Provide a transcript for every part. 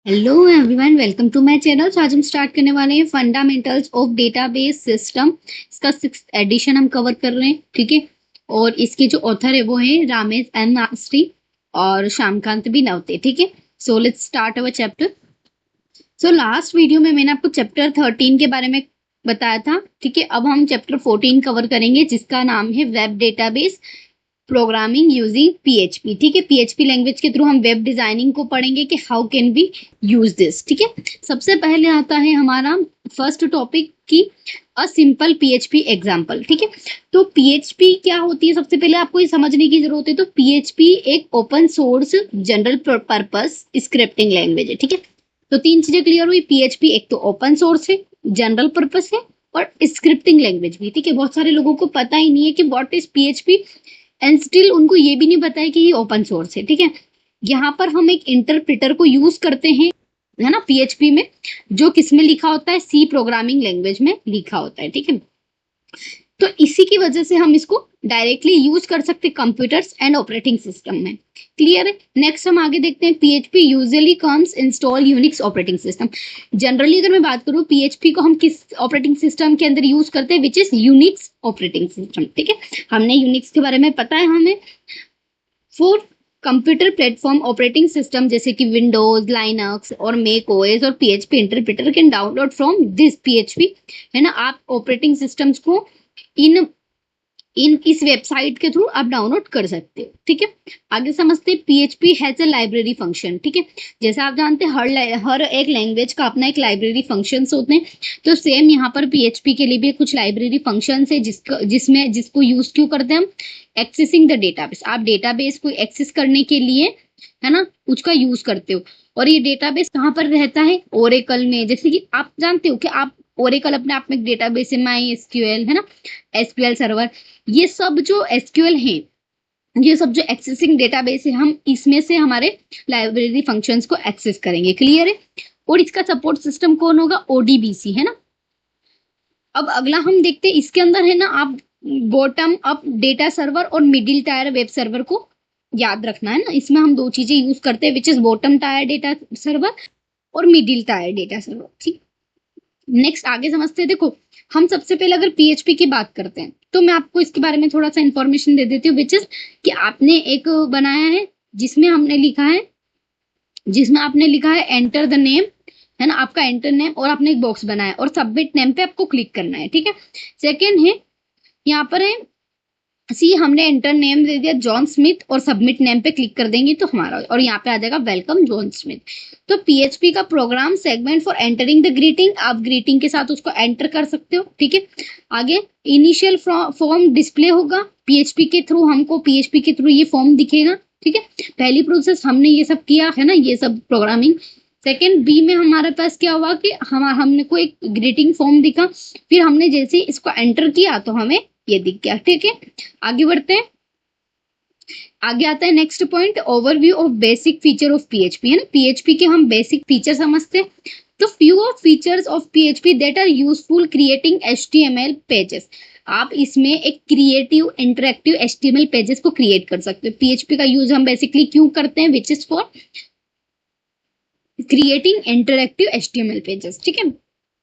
Hello everyone, welcome to my channel. तो आज हम स्टार्ट करने वाले हैं फंडामेंटल्स ऑफ डेटाबेस सिस्टम। इसका 6th एडिशन हम कवर कर रहे हैं, ठीक है। और इसके जो ऑथर है वो है रामेश एन मास्त्री और श्यामकांत बी नवते, ठीक है। So let's start our chapter. So last video में मैंने आपको चैप्टर 13 के बारे में बताया था, ठीक है। अब हम चैप्टर 14 कवर करेंगे जिसका नाम है web database programming using PHP, ठीक है। पीएचपी लैंग्वेज के थ्रू हम वेब डिजाइनिंग को पढ़ेंगे कि how can be use this, ठीक है। सबसे पहले आता है हमारा फर्स्ट टॉपिक की अ सिंपल पीएचपी एग्जांपल, ठीक है। तो पीएचपी क्या होती है, सबसे पहले आपको ये समझने की जरूरत है। तो पीएचपी एक open source general purpose scripting language है, ठीक है। तो तीन चीजें क्लियर हुई। पीएचपी एक तो ओपन सोर्स है, जनरल पर्पस है और स्क्रिप्टिंग लैंग्वेज भी, ठीक है। बहुत सारे लोगों को पता ही नहीं है कि what is PHP and still उनको ये भी नहीं पता है कि ये ओपन सोर्स है, ठीक है। यहाँ पर हम एक इंटरप्रेटर को यूज करते हैं, है ना, पीएचपी में, जो किसमें लिखा होता है, सी प्रोग्रामिंग लैंग्वेज में लिखा होता है, ठीक है। तो इसी की वजह से हम इसको डायरेक्टली यूज कर सकते हैं कंप्यूटर्स एंड ऑपरेटिंग सिस्टम में। क्लियर है। नेक्स्ट हम आगे देखते हैं। PHP usually comes install Unix operating system. Generally अगर मैं बात करूं पीएचपी को हम किस ऑपरेटिंग सिस्टम के अंदर यूज करते हैं, which is Unix operating system, ठीक है। हमने यूनिक्स के बारे में पता है हमें। Four computer platform operating system जैसे कि विंडोज, लाइनक्स और मेक ओएस और PHP interpreter can download from this PHP, है ना। आप ऑपरेटिंग सिस्टम्स को इन इन इस वेबसाइट के थ्रू आप डाउनलोड कर सकते हो, ठीक है। आगे समझते हैं। PHP has a library function, ठीक है। जैसे आप जानते हैं हर एक लैंग्वेज का अपना एक लाइब्रेरी फंक्शंस होते हैं। तो सेम यहाँ पर पीएचपी के लिए भी कुछ लाइब्रेरी फंक्शंस है जिसको यूज क्यों करते हैं हम, एक्सेसिंग द डेटाबेस। आप डेटाबेस को एक्सेस करने के लिए, है ना, उसका यूज करते हो। और ये डेटाबेस कहाँ पर रहता है, ओरेकल में। जैसे कि आप जानते हो कि आप ओरेकल अपने आप में एक डेटाबेस है, माई एसक्यूएल, है ना, एसक्यूएल सर्वर। ये सब जो एसक्यूएल है, ये सब जो एक्सेसिंग डेटाबेस है, हम इसमें से हमारे लाइब्रेरी फंक्शंस को एक्सेस करेंगे। क्लियर है। और इसका सपोर्ट सिस्टम कौन होगा, ओडीबीसी, है ना। अब अगला हम देखते हैं। इसके अंदर है ना, आप बॉटम अप डेटा सर्वर और मिडिल टायर वेब सर्वर को याद रखना है ना। इसमें हम दो चीजें यूज करते हैं, which is bottom tyre data server और मिडिल टायर डेटा सर्वर, ठीक। नेक्स्ट आगे समझते हैं। देखो, हम सबसे पहले अगर पीएचपी की बात करते हैं तो मैं आपको इसके बारे में थोड़ा सा इंफॉर्मेशन दे देती हूँ, विच इज कि आपने एक बनाया है जिसमें आपने लिखा है एंटर द नेम, है ना, आपका एंटर नेम, और आपने एक बॉक्स बनाया और सबमिट नेम पे आपको क्लिक करना है, ठीक है। सेकेंड है, यहाँ पर है सी, हमने एंटर नेम दे दिया जॉन स्मिथ और सबमिट नेम पे क्लिक कर देंगे तो हमारा, और यहाँ पे आ जाएगा वेलकम जॉन स्मिथ। तो पीएचपी का program segment for entering the greeting, आप ग्रीटिंग के साथ उसको एंटर कर सकते हो, ठीक है। आगे इनिशियल फॉर्म डिस्प्ले होगा पीएचपी के थ्रू, हमको पीएचपी के थ्रू ये फॉर्म दिखेगा, ठीक है। पहली प्रोसेस हमने ये सब किया है ना, ये सब प्रोग्रामिंग। सेकेंड बी में हमारे पास क्या हुआ कि हमने को एक ग्रीटिंग फॉर्म दिखा, फिर हमने जैसे इसको एंटर किया तो हमें ये दिख गया, ठीक है। आगे बढ़ते हैं। आगे आता है next point, overview of basic feature of PHP, है ना। पीएचपी के हम बेसिक फीचर समझते हैं। तो few of features of PHP that are useful creating HTML pages. आप इसमें एक क्रिएटिव इंटरेक्टिव एचटीएमएल पेजेस को क्रिएट कर सकते हो। पीएचपी का यूज हम बेसिकली क्यों करते हैं, which is for creating interactive HTML pages, ठीक है।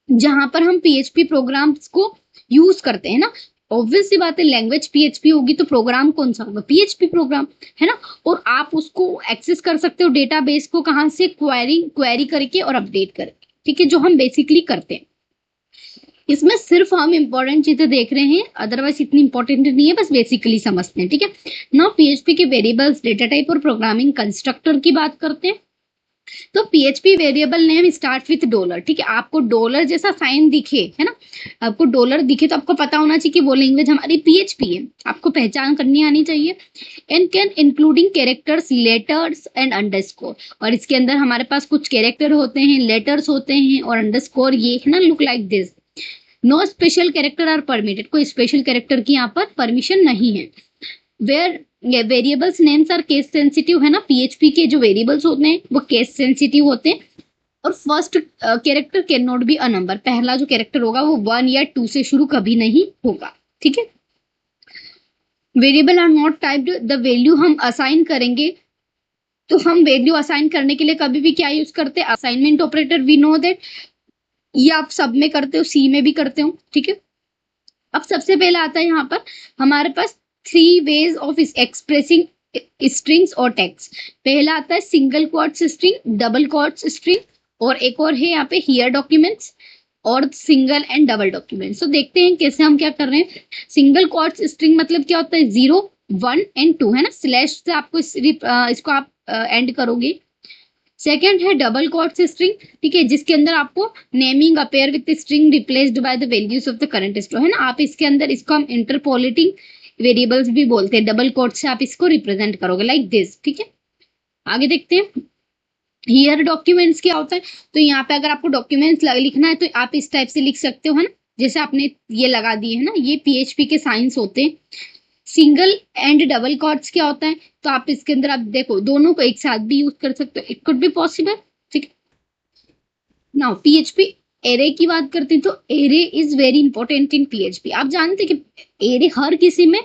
जहां पर हम पीएचपी प्रोग्राम्स को यूज करते हैं ना। ऑब्वियस सी बात है, लैंग्वेज पीएचपी होगी तो प्रोग्राम कौन सा होगा, पीएचपी प्रोग्राम, है ना। और आप उसको एक्सेस कर सकते हो डेटाबेस को, कहां से, क्वेरी करके और अपडेट करके, ठीक है, जो हम बेसिकली करते हैं। इसमें सिर्फ हम इंपॉर्टेंट चीजें देख रहे हैं, अदरवाइज इतनी इंपॉर्टेंट नहीं है, बस बेसिकली समझते हैं, ठीक है। नाउ पीएचपी के वेरिएबल्स, डेटा टाइप और प्रोग्रामिंग कंस्ट्रक्टर की बात करते हैं। तो PHP variable name start with dollar, ठीक है। आपको डॉलर जैसा साइन दिखे, है ना, आपको डॉलर दिखे तो आपको पता होना चाहिए कि वो लैंग्वेज हमारी पीएचपी है, आपको पहचान करनी आनी चाहिए। And can including characters, letters and underscore, और इसके अंदर हमारे पास कुछ कैरेक्टर होते हैं, लेटर्स होते हैं और अंडरस्कोर, ये है ना, look like this. No special character are permitted, कोई स्पेशल कैरेक्टर की यहाँ पर परमिशन नहीं है। Where variables names are case sensitive, है ना। पीएचपी के जो वेरिएबल्स होते हैं वो केस सेंसिटिव होते हैं। और first character can not be a number, पहला जो कैरेक्टर होगा वो 1 या 2 से शुरू कभी नहीं होगा, ठीक है। Variable are not typed, the value हम असाइन करेंगे तो हम वैल्यू असाइन करने के लिए कभी भी क्या यूज करते हैं, assignment operator. We know that ये आप सब में करते हो, सी में भी करते हो, ठीक है। अब सबसे पहले आता है यहाँ पर हमारे पास 3 वेज ऑफ एक्सप्रेसिंग स्ट्रिंग्स और टेक्स्ट। पहला आता है single quotes string, double quotes string, और एक और है यहाँ पे हियर डॉक्यूमेंट्स और सिंगल एंड डबल डॉक्यूमेंट्स। तो देखते हैं कैसे हम क्या कर रहे हैं। सिंगल क्वोट्स स्ट्रिंग मतलब क्या होता है, 0, 1 एंड 2, है ना। स्लैश से आपको इसको आप एंड करोगे। सेकेंड है डबल क्वोट्स स्ट्रिंग, ठीक है, जिसके अंदर आपको naming appear with string replaced by the values of the current string, है ना। आप इसके अंदर इसको हम इंटरपोलेटिंग वेरिएबल्स भी बोलते हैं। डबल कोट से आप इसको रिप्रेजेंट करोगे लाइक दिस, ठीक है। आगे देखते हैं हियर डॉक्यूमेंट्स क्या होता है। तो यहाँ पे अगर आपको डॉक्यूमेंट्स लिखना है तो आप इस टाइप से लिख सकते हो, है ना, जैसे आपने ये लगा दिए है ना, ये पीएचपी के साइंस होते हैं। सिंगल एंड डबल कॉट्स क्या होता है, तो आप इसके अंदर आप देखो दोनों को एक साथ भी यूज कर सकते हो, इट कुड बी पॉसिबल, ठीक है। नाउ पीएचपी एरे की बात करते हैं तो array is very important in PHP. आप जानते हैं कि एरे हर किसी में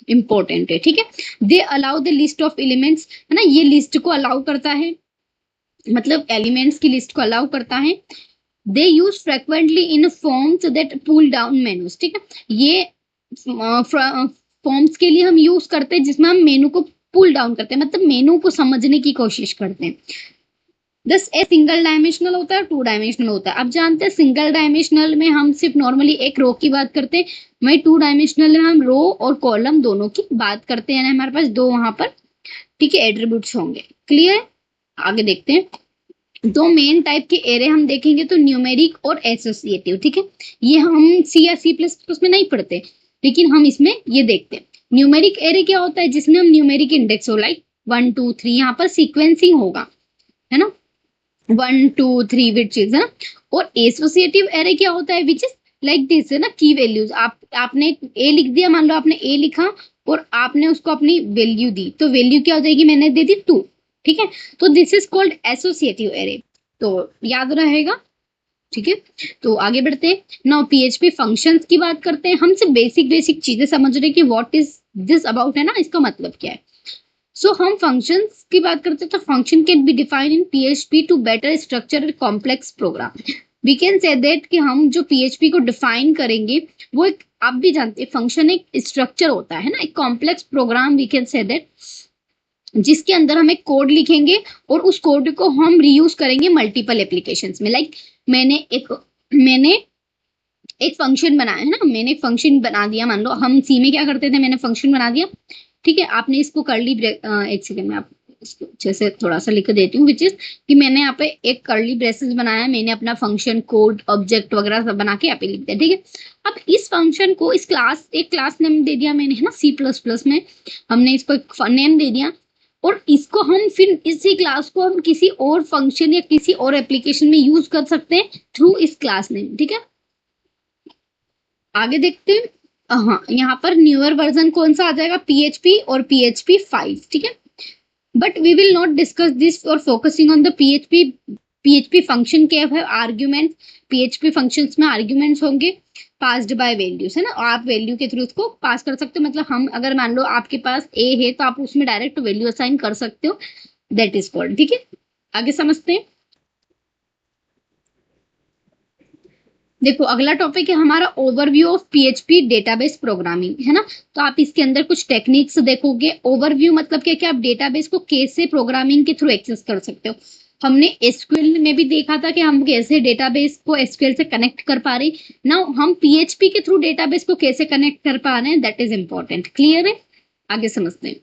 इंपॉर्टेंट है, ठीक है। They allow the list of elements, है ना, ये लिस्ट को अलाउ करता है, मतलब एलिमेंट्स की लिस्ट को अलाउ करता है। They use frequently in forms that pull down menus, ठीक है। ये फॉर्म्स के लिए हम यूज करते हैं जिसमें हम मेनू को पुल डाउन करते हैं, मतलब मेनू को समझने की कोशिश करते हैं। दस ए सिंगल डायमेंशनल होता है, 2 डायमेंशनल होता है। अब जानते हैं सिंगल डायमेंशनल में हम सिर्फ नॉर्मली एक रो की बात करते हैं, वही 2 डायमेंशनल में हम रो और कॉलम दोनों की बात करते हैं। हमारे पास दो वहां पर, ठीक है, एट्रीब्यूट्स होंगे। क्लियर। आगे देखते हैं दो मेन टाइप के एरे हम देखेंगे, तो न्यूमेरिक और एसोसिएटिव, ठीक है। ये हम सी या सी प्लस प्लस में नहीं पढ़ते, लेकिन हम इसमें ये देखते हैं। न्यूमेरिक एरे क्या होता है, जिसमें हम न्यूमेरिक इंडेक्स हो लाइक 1 2 3, यहाँ पर सीक्वेंसिंग होगा, है ना, 1 2 3 विच इज, है ना। और एसोसिएटिव एरे क्या होता है, विच इज लाइक दिस, है ना, की वैल्यूज। आपने ए लिख दिया, मान लो आपने ए लिखा और आपने उसको अपनी वैल्यू दी, तो वैल्यू क्या हो जाएगी, मैंने दे दी 2, ठीक है। तो this is called associative array, तो याद रहेगा, ठीक है। तो आगे बढ़ते हैं। नाउ पीएचपी फंक्शंस की बात करते हैं। हम सिर्फ बेसिक बेसिक चीजें समझ रहे हैं कि व्हाट इज दिस अबाउट, है ना, इसका मतलब क्या है। सो हम फंक्शंस की बात करते हैं तो function can be define in PHP to better structure complex program. We can say that कि हम जो पीएचपी को डिफाइन करेंगे वो एक, आप भी जानते हैं फंक्शन एक स्ट्रक्चर होता है ना, एक complex program. We can say that जिसके अंदर हम एक कोड लिखेंगे और उस कोड को हम रीयूज करेंगे मल्टीपल एप्लीकेशंस में। लाइक मैंने एक फंक्शन बनाया है ना, मैंने एक फंक्शन बना दिया, मान लो हम सी में क्या करते थे, मैंने फंक्शन बना दिया, ठीक है। आपने इसको कर्ली एक सेकंड में आप इसको अच्छे से थोड़ा सा लिख देती हूँ, विच इज कि मैंने यहाँ पे एक कर्ली ब्रेसेस बनाया, मैंने अपना फंक्शन कोड ऑब्जेक्ट वगैरह सब बना के यहाँ पे लिख दिया, ठीक है। अब इस फंक्शन को इस क्लास, एक क्लास नेम दे दिया मैंने, है ना, सी प्लस प्लस में हमने इसको एक नेम दे दिया, और इसको हम फिर इसी क्लास को हम किसी और फंक्शन या किसी और एप्लीकेशन में यूज कर सकते हैं थ्रू इस क्लास नेम, ठीक है। आगे देखते हैं। हाँ, यहाँ पर न्यूअर वर्जन कौन सा आ जाएगा, पीएचपी और पीएचपी 5, ठीक है। But we will not discuss this for focusing on the PHP. PHP function क्या है, आर्ग्यूमेंट। पीएचपी फंक्शंस में आर्ग्यूमेंट्स होंगे पास्ड बाय वैल्यूज, है ना, और आप वैल्यू के थ्रू उसको पास कर सकते हो। मतलब हम अगर मान लो आपके पास ए है तो आप उसमें डायरेक्ट वैल्यू असाइन कर सकते हो, दैट इज कॉल्ड, ठीक है। आगे समझते हैं। देखो अगला टॉपिक है हमारा overview of PHP database programming, है ना। तो आप इसके अंदर कुछ टेक्निक्स देखोगे। ओवरव्यू मतलब क्या, कि आप डेटाबेस को कैसे प्रोग्रामिंग के थ्रू एक्सेस कर सकते हो। हमने एसक्यूएल में भी देखा था कि हम कैसे डेटाबेस को एसक्यूएल से कनेक्ट कर पा रहे हैं। नाउ हम पीएचपी के थ्रू डेटाबेस को कैसे कनेक्ट कर पा रहे हैं, दैट इज इंपॉर्टेंट। क्लियर है। आगे समझते हैं।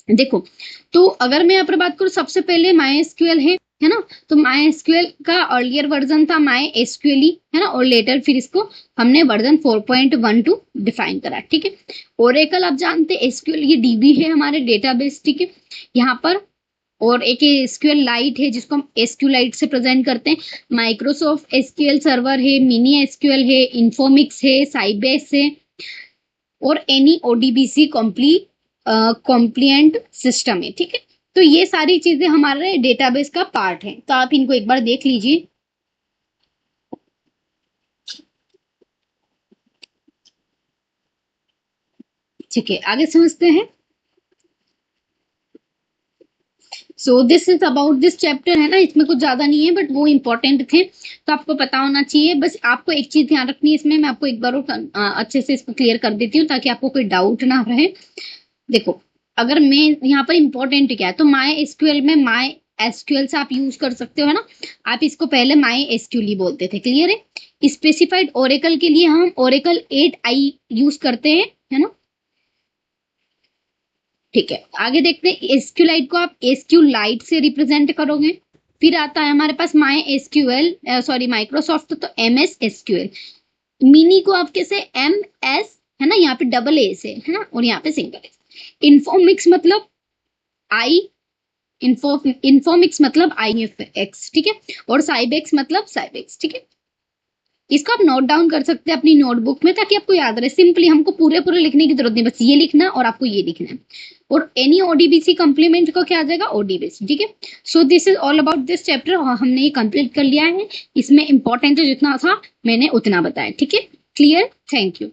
देखो, तो अगर मैं यहाँ पर बात करूँ, सबसे पहले माई एसक्यूएल है ना। तो माई एसक्यूएल का अर्लियर वर्जन था माई एसक्यूएल, है ना, और लेटर फिर इसको हमने वर्जन 4.12 डिफाइन करा, ठीक है। ओरेकल आप जानते हैं एसक्यूएल, ये डीबी है हमारे डेटाबेस, ठीक है। यहाँ पर और एक एसक्यूएल लाइट है जिसको हम एसक्यूलाइट से प्रेजेंट करते हैं। माइक्रोसॉफ्ट एसक्यूएल सर्वर है, मिनी एसक्यूएल है, इन्फोमिक्स है, साइबेस है, और एनी ओडीबीसी कॉम्प्लिएंट सिस्टम है, ठीक है। तो ये सारी चीजें हमारे डेटाबेस का पार्ट है, तो आप इनको एक बार देख लीजिए। ठीक है, आगे समझते हैं। So this is about this chapter, है ना, इसमें कुछ ज्यादा नहीं है बट वो इंपॉर्टेंट थे तो आपको पता होना चाहिए। बस आपको एक चीज ध्यान रखनी है इसमें, मैं आपको एक बार और अच्छे से इसको क्लियर कर देती हूँ ताकि आपको कोई डाउट ना रहे। देखो, अगर मैं यहाँ पर इंपॉर्टेंट क्या है, तो माई एसक्यूएल में माई एसक्यूएल से आप यूज कर सकते हो, है ना। आप इसको पहले माई एसक्यूएल ही बोलते थे, क्लियर है। स्पेसिफाइड ओरेकल के लिए हम ओरेकल 8i यूज करते हैं, है ना। ठीक है, आगे देखते हैं। एसक्यूलाइट को आप एसक्यूलाइट से रिप्रेजेंट करोगे। फिर आता है हमारे पास माई एसक्यूएल, सॉरी माइक्रोसॉफ्ट तो MS एसक्यूएल। मिनी को आप कैसे MS, है ना, यहाँ पे डबल ए से, है ना, और यहाँ पे सिंगल ए। इन्फोमिक्स मतलब आई, इन्फोमिक्स मतलब IFX, ठीक है, और साइबेक्स मतलब साइबेक्स, ठीक है। इसको आप नोट डाउन कर सकते हैं अपनी नोटबुक में ताकि आपको याद रहे। सिंपली हमको पूरे पूरे लिखने की जरूरत नहीं, बस ये लिखना और आपको ये लिखना है। और एनी ODBC कंप्लीमेंट को क्या आ जाएगा, ODBC, ठीक है। So this is all about this chapter, हमने ये कंप्लीट कर लिया है। इसमें इंपॉर्टेंट जितना था मैंने उतना बताया, ठीक है। Clear, thank you.